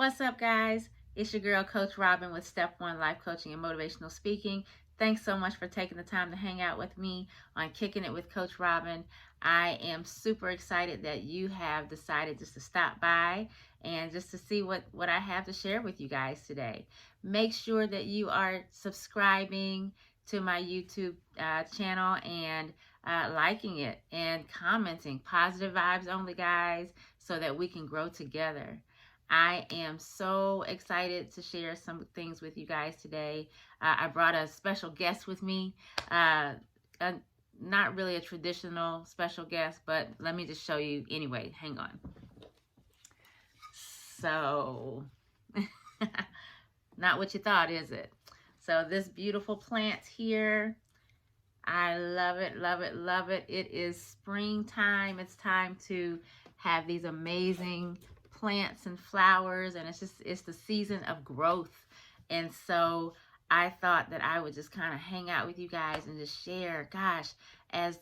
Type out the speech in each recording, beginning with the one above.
What's up, guys? It's your girl, Coach Robbin with Step 1 Life Coaching and Motivational Speaking. Thanks so much for taking the time to hang out with me on Kicking It with Coach Robbin. I am super excited that you have decided just to stop by and just to see what I have to share with you guys today. Make sure that you are subscribing to my YouTube channel and liking it and commenting. Positive vibes only, guys, so that we can grow together. I am so excited to share some things with you guys today. I brought a special guest with me. A, not really a traditional special guest, but let me just show you anyway. Hang on. So, not what you thought, is it? So this beautiful plant here, I love it, love it, love it. It is springtime. It's time to have these amazing plants and flowers, and it's the season of growth. And so I thought that I would just kind of hang out with you guys and just share, gosh, as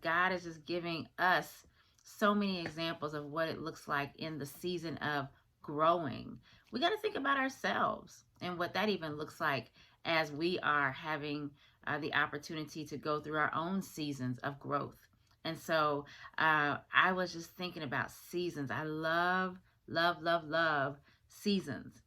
God is just giving us so many examples of what it looks like in the season of growing. We got to think about ourselves and what that even looks like as we are having the opportunity to go through our own seasons of growth. And so I was just thinking about seasons. I love seasons.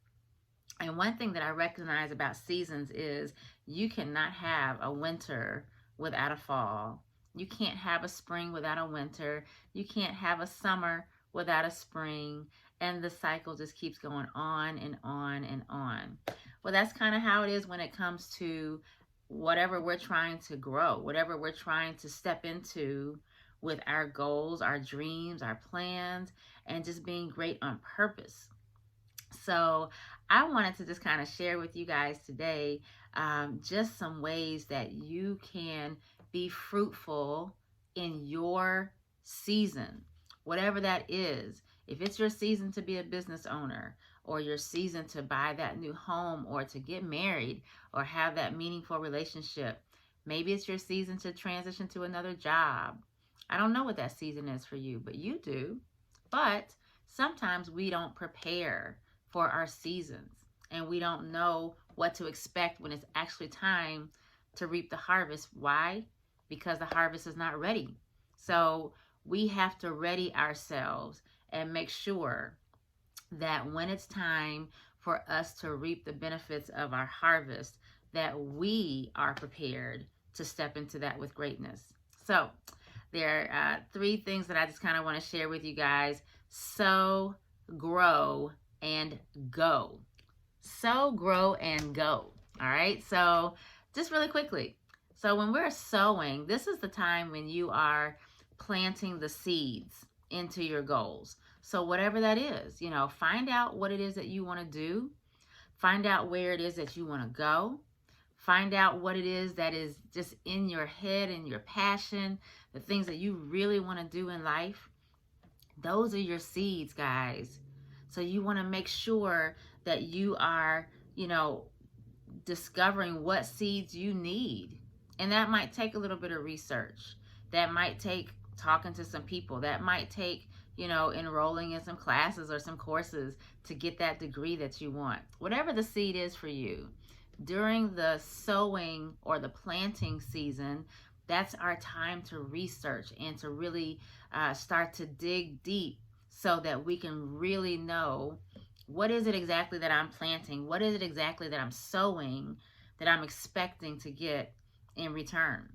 And one thing that I recognize about seasons is you cannot have a winter without a fall. You can't have a spring without a winter. You can't have a summer without a spring. And the cycle just keeps going on and on and on. Well, that's kind of how it is when it comes to whatever we're trying to grow, whatever we're trying to step into with our goals, our dreams, our plans, and just being great on purpose. So I wanted to just kind of share with you guys today just some ways that you can be fruitful in your season, whatever that is. If it's your season to be a business owner, or your season to buy that new home, or to get married, or have that meaningful relationship, maybe it's your season to transition to another job. I don't know what that season is for you, but you do. But sometimes we don't prepare for our seasons, and we don't know what to expect when it's actually time to reap the harvest. Why? Because the harvest is not ready. So we have to ready ourselves and make sure that when it's time for us to reap the benefits of our harvest, that we are prepared to step into that with greatness. So there are three things that I just kind of want to share with you guys. Sow, grow, and go. Sow, grow, and go. All right. So just really quickly. So when we're sowing, this is the time when you are planting the seeds into your goals. So whatever that is, find out what it is that you want to do. Find out where it is that you want to go. Find out what it is that is just in your head and your passion, the things that you really want to do in life. Those are your seeds, guys. So you want to make sure that you are, discovering what seeds you need. And that might take a little bit of research. That might take talking to some people. That might take, enrolling in some classes or some courses to get that degree that you want. Whatever the seed is for you. During the sowing or the planting season, that's our time to research and to really start to dig deep so that we can really know what is it exactly that I'm planting, what is it exactly that I'm sowing that I'm expecting to get in return.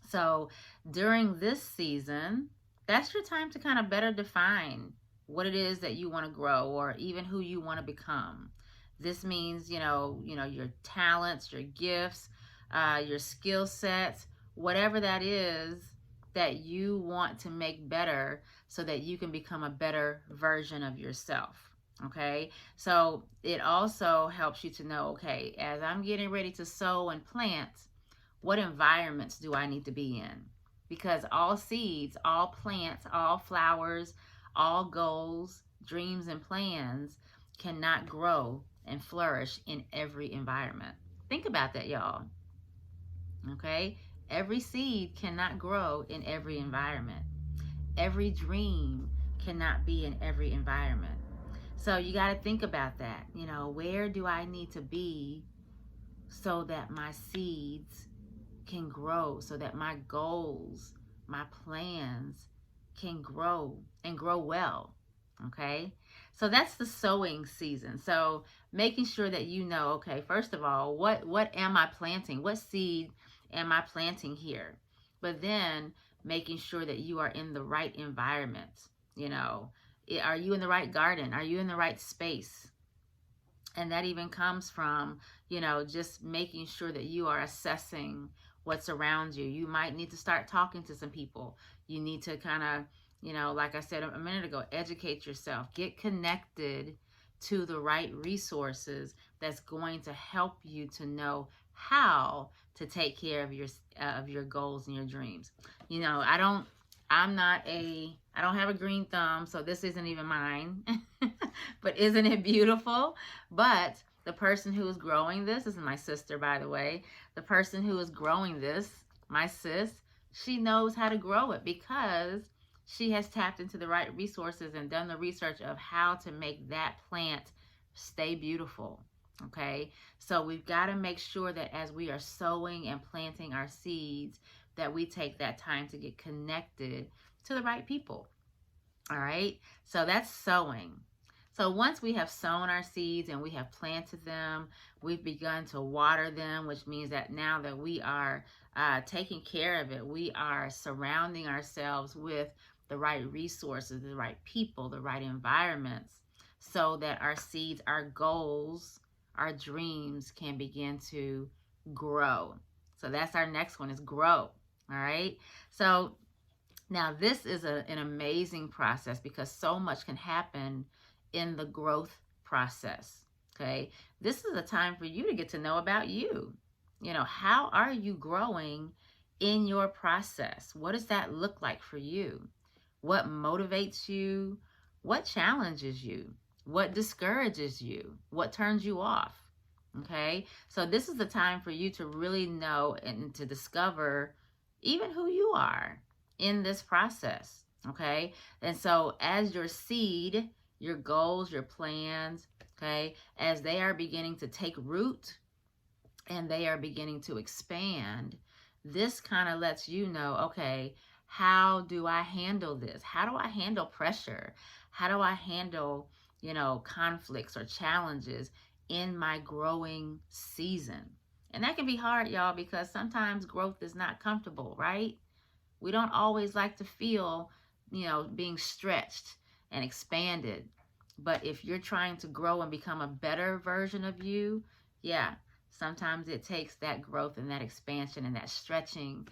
So during this season, that's your time to kind of better define what it is that you want to grow or even who you want to become. This means, your talents, your gifts, your skill sets, whatever that is that you want to make better so that you can become a better version of yourself. Okay, so it also helps you to know, okay, as I'm getting ready to sow and plant, what environments do I need to be in? Because all seeds, all plants, all flowers, all goals, dreams, and plans cannot grow and flourish in every environment. Think about that, y'all. Okay? Every seed cannot grow in every environment. Every dream cannot be in every environment. So you got to think about that. You know, where do I need to be so that my seeds can grow, so that my goals, my plans can grow and grow well. Okay? So that's the sowing season. So making sure that you know, okay, first of all, what am I planting? What seed am I planting here? But then making sure that you are in the right environment. You know, are you in the right garden? Are you in the right space? And that even comes from, you know, just making sure that you are assessing what's around you. You might need to start talking to some people. You need to kind of, you know, like I said a minute ago, educate yourself, get connected to the right resources that's going to help you to know how to take care of your goals and your dreams. You know, I don't have a green thumb, so this isn't even mine. But isn't it beautiful? But the person who is growing this is my sister, by the way. The person who is growing this, my sis, she knows how to grow it because she has tapped into the right resources and done the research of how to make that plant stay beautiful. Okay, so we've got to make sure that as we are sowing and planting our seeds, that we take that time to get connected to the right people. All right, so that's sowing. So once we have sown our seeds and we have planted them, we've begun to water them, which means that now that we are taking care of it, we are surrounding ourselves with the right resources, the right people, the right environments, so that our seeds, our goals, our dreams can begin to grow. So that's our next one, is grow. All right. So now, this is an amazing process because so much can happen in the growth process. Okay. This is a time for you to get to know about you. You know, how are you growing in your process? What does that look like for you? What motivates you? What challenges you? What discourages you? What turns you off? Okay. So, this is the time for you to really know and to discover even who you are in this process. Okay. And so, as your seed, your goals, your plans, okay, as they are beginning to take root and they are beginning to expand, this kind of lets you know, okay, how do I handle this? How do I handle pressure? How do I handle, you know, conflicts or challenges in my growing season? And that can be hard, y'all, because sometimes growth is not comfortable, right? We don't always like to feel, you know, being stretched and expanded. But if you're trying to grow and become a better version of you, yeah, sometimes it takes that growth and that expansion and that stretching,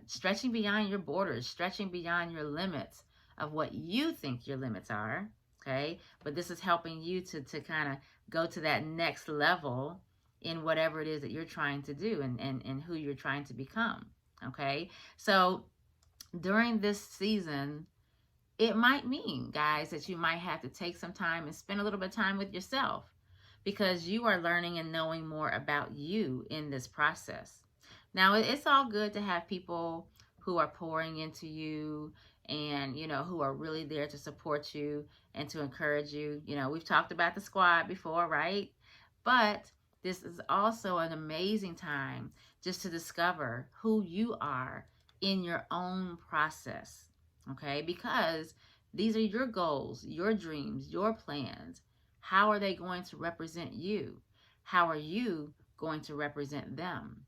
stretching beyond your borders, stretching beyond your limits of what you think your limits are. Okay. But this is helping you to kind of go to that next level in whatever it is that you're trying to do and who you're trying to become. Okay. So during this season, it might mean, guys, that you might have to take some time and spend a little bit of time with yourself because you are learning and knowing more about you in this process. Now, it's all good to have people who are pouring into you and, you know, who are really there to support you and to encourage you. You know, we've talked about the squad before, right? But this is also an amazing time just to discover who you are in your own process. Okay? Because these are your goals, your dreams, your plans. How are they going to represent you? How are you going to represent them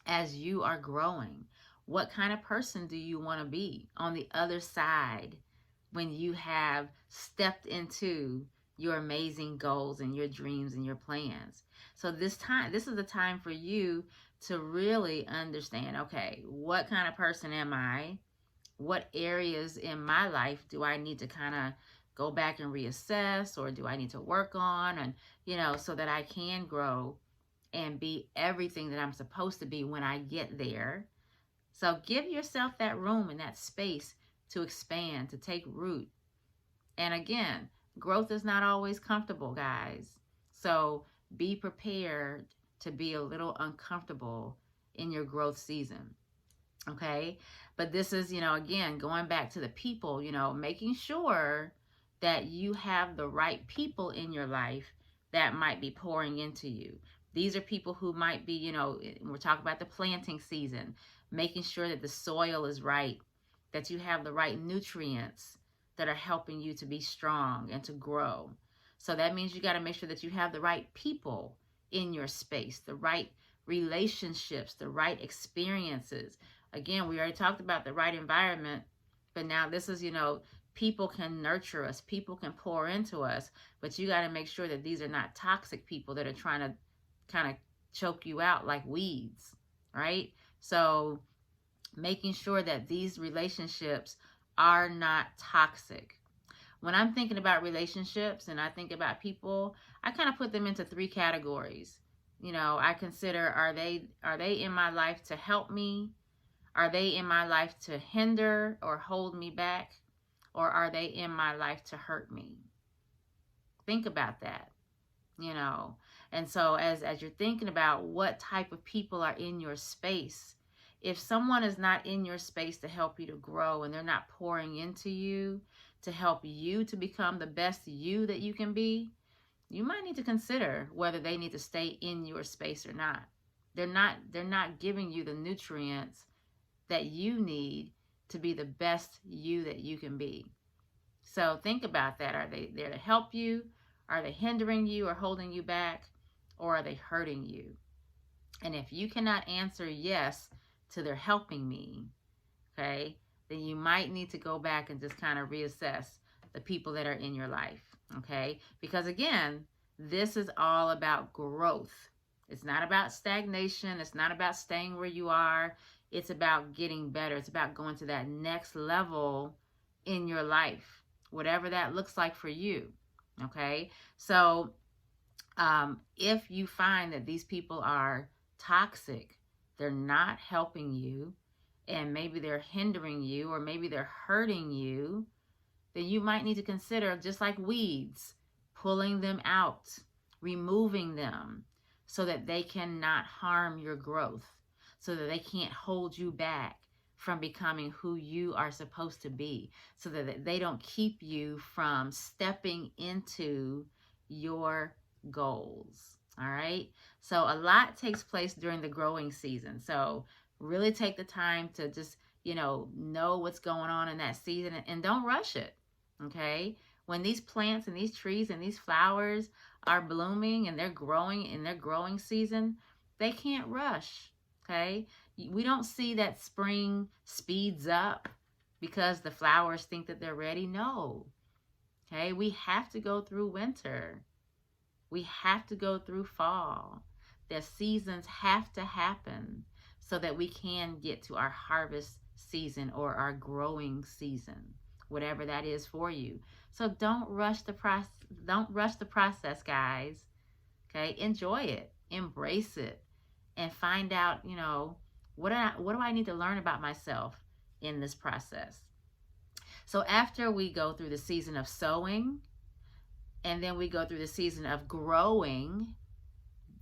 as you are growing? What kind of person do you want to be on the other side when you have stepped into your amazing goals and your dreams and your plans? So this is the time for you to really understand, okay, what kind of person am I? What areas in my life do I need to kind of go back and reassess, or do I need to work on, and, you know, so that I can grow and be everything that I'm supposed to be when I get there. So give yourself that room and that space to expand, to take root. And again, growth is not always comfortable, guys. So be prepared to be a little uncomfortable in your growth season. Okay. But this is, you know, again, going back to the people, you know, making sure that you have the right people in your life that might be pouring into you. These are people who might be, we're talking about the planting season, making sure that the soil is right, that you have the right nutrients that are helping you to be strong and to grow. So that means you got to make sure that you have the right people in your space, the right relationships, the right experiences. Again, we already talked about the right environment, but now this is, people can nurture us, people can pour into us, but you got to make sure that these are not toxic people that are trying to kind of choke you out like weeds, right? So making sure that these relationships are not toxic. When I'm thinking about relationships and I think about people, I kind of put them into three categories. I consider, are they in my life to help me? Are they in my life to hinder or hold me back? Or are they in my life to hurt me? Think about that, you know. And so as you're thinking about what type of people are in your space, if someone is not in your space to help you to grow and they're not pouring into you to help you to become the best you that you can be, you might need to consider whether they need to stay in your space or not. They're not giving you the nutrients that you need to be the best you that you can be. So think about that. Are they there to help you? Are they hindering you or holding you back? Or are they hurting you? And if you cannot answer yes to their helping me, okay, then you might need to go back and just kind of reassess the people that are in your life, okay? Because again, this is all about growth. It's not about stagnation. It's not about staying where you are. It's about getting better. It's about going to that next level in your life, whatever that looks like for you, okay? So if you find that these people are toxic, they're not helping you, and maybe they're hindering you, or maybe they're hurting you, then you might need to consider, just like weeds, pulling them out, removing them so that they cannot harm your growth, so that they can't hold you back from becoming who you are supposed to be, so that they don't keep you from stepping into your goals. All right. So a lot takes place during the growing season. So really take the time to just, know what's going on in that season, and don't rush it. Okay. When these plants and these trees and these flowers are blooming and they're growing in their growing season, they can't rush. Okay. We don't see that spring speeds up because the flowers think that they're ready. No. Okay. We have to go through winter. We have to go through fall. The seasons have to happen so that we can get to our harvest season or our growing season, whatever that is for you. So don't rush the process. Don't rush the process, guys. Okay, enjoy it, embrace it, and find out, what do I need to learn about myself in this process. So after we go through the season of sowing, and then we go through the season of growing,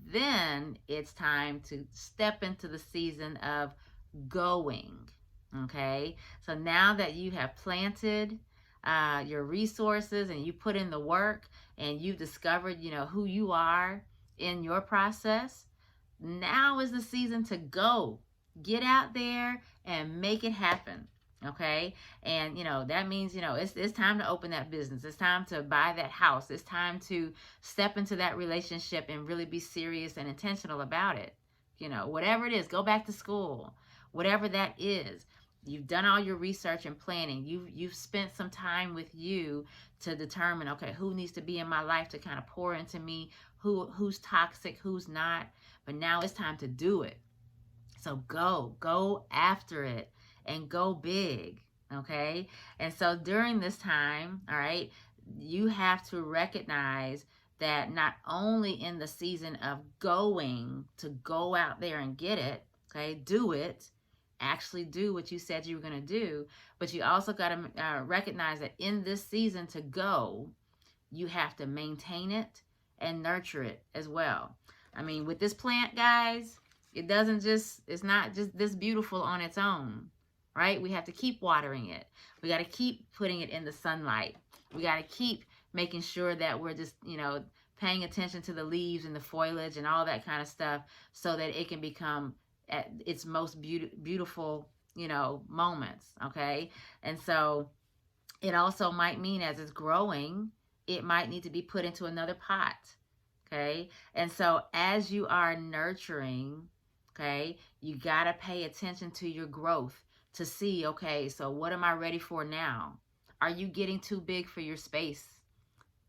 then it's time to step into the season of going. Okay, so now that you have planted your resources and you put in the work and you've discovered, who you are in your process, now is the season to go. Get out there and make it happen. Okay. And, that means, it's time to open that business. It's time to buy that house. It's time to step into that relationship and really be serious and intentional about it. Whatever it is, go back to school, whatever that is. You've done all your research and planning. You've spent some time with you to determine, okay, who needs to be in my life to kind of pour into me, who's toxic, who's not. But now it's time to do it. So go after it and go big. Okay. And so during this time, all right, you have to recognize that not only in the season of going to go out there and get it, okay, do it, actually do what you said you were going to do, but you also got to recognize that in this season to go, you have to maintain it and nurture it as well. I mean, with this plant, guys, it's not just this beautiful on its own, right? We have to keep watering it. We got to keep putting it in the sunlight. We got to keep making sure that we're just, paying attention to the leaves and the foliage and all that kind of stuff so that it can become at its most beautiful, moments, okay? And so it also might mean as it's growing, it might need to be put into another pot, okay? And so as you are nurturing, okay, you got to pay attention to your growth to see, okay, so what am I ready for now? Are you getting too big for your space?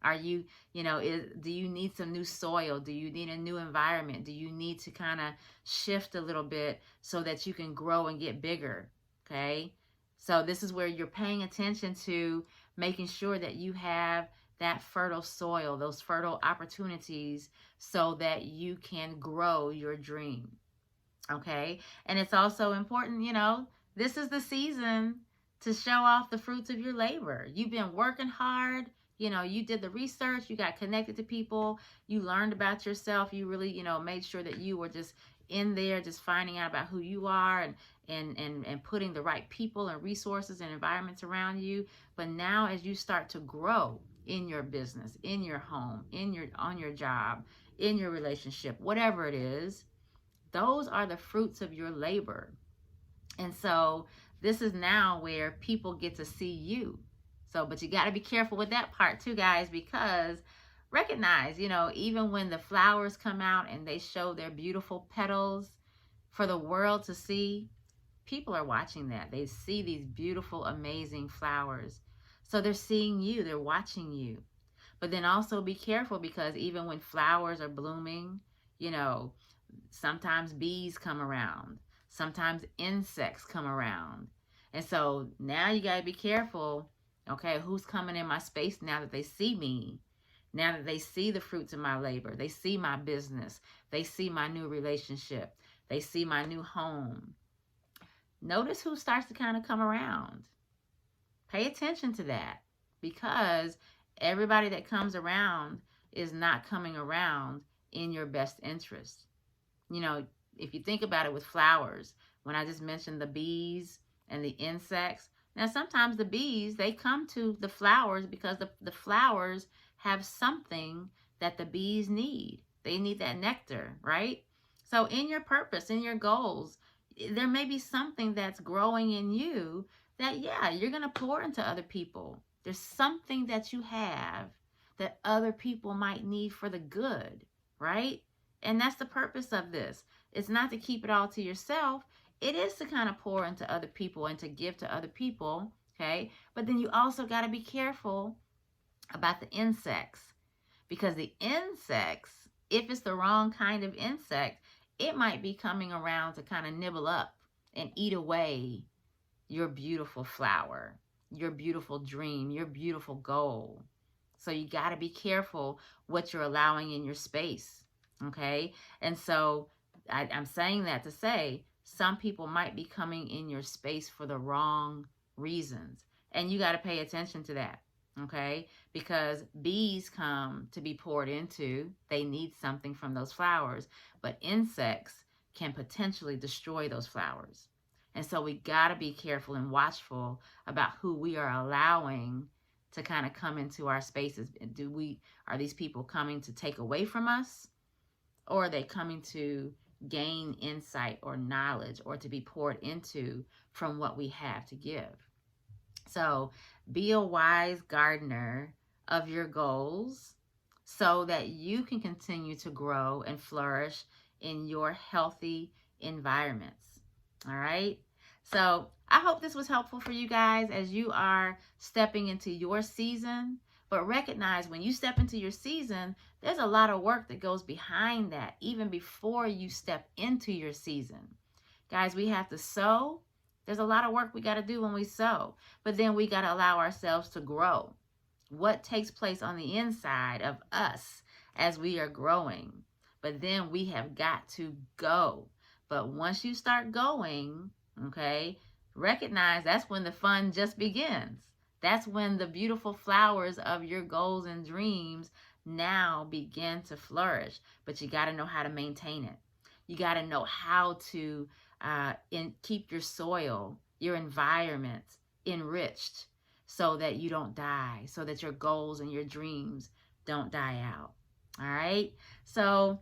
Are you, do you need some new soil? Do you need a new environment? Do you need to kind of shift a little bit so that you can grow and get bigger? Okay. So this is where you're paying attention to making sure that you have that fertile soil, those fertile opportunities so that you can grow your dream. Okay. And it's also important, this is the season to show off the fruits of your labor. You've been working hard. You did the research, you got connected to people, you learned about yourself, you really, made sure that you were just in there, just finding out about who you are and putting the right people and resources and environments around you. But now as you start to grow in your business, in your home, on your job, in your relationship, whatever it is, those are the fruits of your labor. And so this is now where people get to see you. So, but you got to be careful with that part too, guys, because recognize, even when the flowers come out and they show their beautiful petals for the world to see, people are watching that. They see these beautiful, amazing flowers. So they're seeing you, they're watching you. But then also be careful because even when flowers are blooming, you know, sometimes bees come around, sometimes insects come around. And so now you got to be careful. Okay, who's coming in my space now that they see me? Now that they see the fruits of my labor, they see my business, they see my new relationship, they see my new home. Notice who starts to kind of come around. Pay attention to that because everybody that comes around is not coming around in your best interest. If you think about it with flowers, when I just mentioned the bees and the insects, now sometimes the bees, they come to the flowers because the flowers have something that the bees need. They need that nectar, right? So in your purpose, in your goals, there may be something that's growing in you that, yeah, you're going to pour into other people. There's something that you have that other people might need for the good, right? And that's the purpose of this. It's not to keep it all to yourself. It is to kind of pour into other people and to give to other people, okay? But then you also got to be careful about the insects because the insects, if it's the wrong kind of insect, it might be coming around to kind of nibble up and eat away your beautiful flower, your beautiful dream, your beautiful goal. So you got to be careful what you're allowing in your space, okay? And so I'm saying that to say some people might be coming in your space for the wrong reasons. And you got to pay attention to that, okay? Because bees come to be poured into. They need something from those flowers. But insects can potentially destroy those flowers. And so we got to be careful and watchful about who we are allowing to kind of come into our spaces. Are these people coming to take away from us? Or are they coming to gain insight or knowledge or to be poured into from what we have to give? So be a wise gardener of your goals so that you can continue to grow and flourish in your healthy environments. All right. So I hope this was helpful for you guys as you are stepping into your season. But recognize when you step into your season, there's a lot of work that goes behind that, even before you step into your season. Guys, we have to sow. There's a lot of work we got to do when we sow. But then we got to allow ourselves to grow. What takes place on the inside of us as we are growing? But then we have got to go. But once you start going, okay, recognize that's when the fun just begins. That's when the beautiful flowers of your goals and dreams now begin to flourish. But you got to know how to maintain it. You got to know how to keep your soil your environment enriched so that you don't die, so that your goals and your dreams don't die out. All right. So,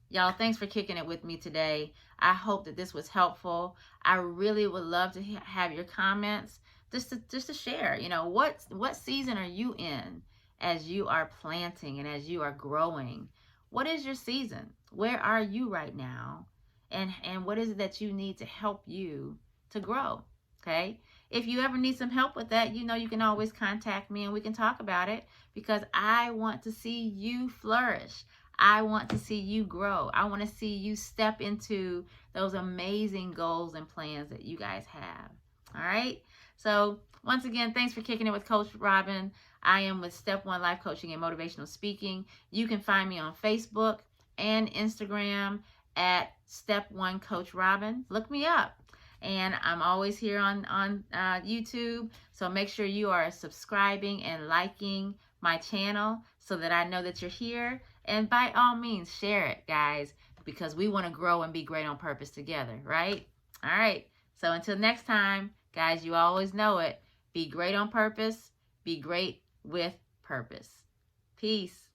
y'all, thanks for kicking it with me today. I hope that this was helpful. I really would love to have your comments just to share. You know, what season are you in as you are planting and as you are growing? What is your season? Where are you right now? And what is it that you need to help you to grow? Okay? If you ever need some help with that, you know you can always contact me and we can talk about it, because I want to see you flourish. I want to see you grow. I want to see you step into those amazing goals and plans that you guys have. All right. So, once again, thanks for kicking it with Coach Robbin. I am with Step One Life Coaching and Motivational Speaking. You can find me on Facebook and Instagram at Step One Coach Robbin. Look me up. And I'm always here on YouTube. So make sure you are subscribing and liking my channel so that I know that you're here. And by all means, share it, guys, because we want to grow and be great on purpose together, right? All right. So until next time, guys, you always know it. Be great on purpose. Be great with purpose. Peace.